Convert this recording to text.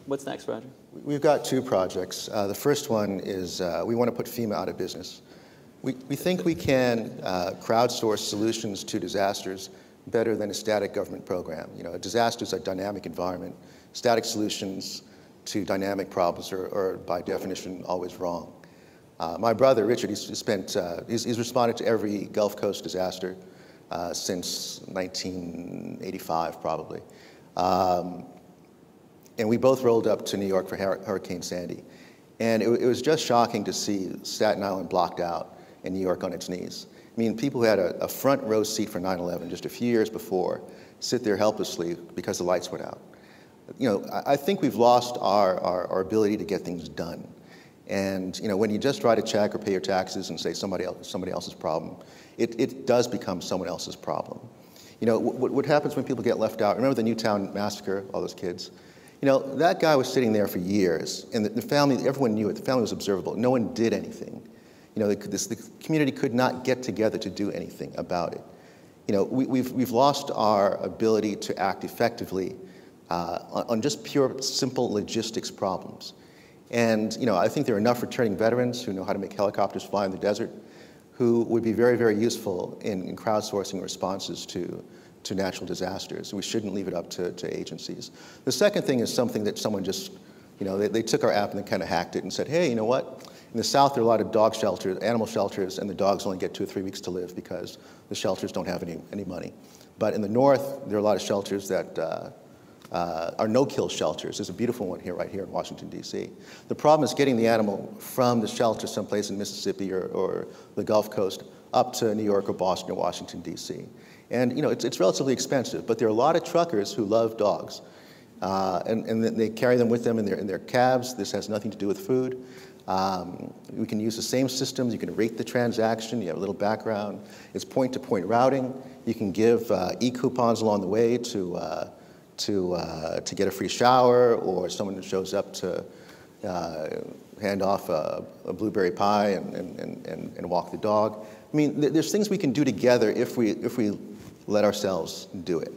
What's next, Roger? We've got two projects. The first one is we want to put FEMA out of business. We think we can crowdsource solutions to disasters better than a static government program. You know, a disaster is a dynamic environment. Static solutions to dynamic problems are by definition always wrong. My brother, Richard, he's responded to every Gulf Coast disaster since 1985, probably. And we both rolled up to New York for Hurricane Sandy. And it was just shocking to see Staten Island blocked out and New York on its knees. I mean, people who had a front row seat for 9/11 just a few years before sit there helplessly because the lights went out. You know, I think we've lost our ability to get things done. And you know, when you just write a check or pay your taxes and say somebody else's problem, it does become someone else's problem. You know, what happens when people get left out? Remember the Newtown massacre, all those kids? You know, that guy was sitting there for years, and the family, everyone knew it. The family was observable. No one did anything. You know, the community could not get together to do anything about it. You know, we've lost our ability to act effectively on just pure, simple logistics problems. And, you know, I think there are enough returning veterans who know how to make helicopters fly in the desert who would be very, very useful in crowdsourcing responses to natural disasters. We shouldn't leave it up to agencies. The second thing is something that someone just, you know, they took our app and they kind of hacked it and said, hey, you know what? In the South, there are a lot of dog shelters, animal shelters, and the dogs only get 2 or 3 weeks to live because the shelters don't have any money. But in the North, there are a lot of shelters that are no-kill shelters. There's a beautiful one here, right here in Washington, D.C. The problem is getting the animal from the shelter someplace in Mississippi or the Gulf Coast up to New York or Boston or Washington, D.C. And you know, it's relatively expensive, but there are a lot of truckers who love dogs. And they carry them with them in their cabs. This has nothing to do with food. We can use the same systems. You can rate the transaction. You have a little background. It's point-to-point routing. You can give e-coupons along the way to get a free shower, or someone who shows up to hand off a blueberry pie and walk the dog. I mean, there's things we can do together if we let ourselves do it.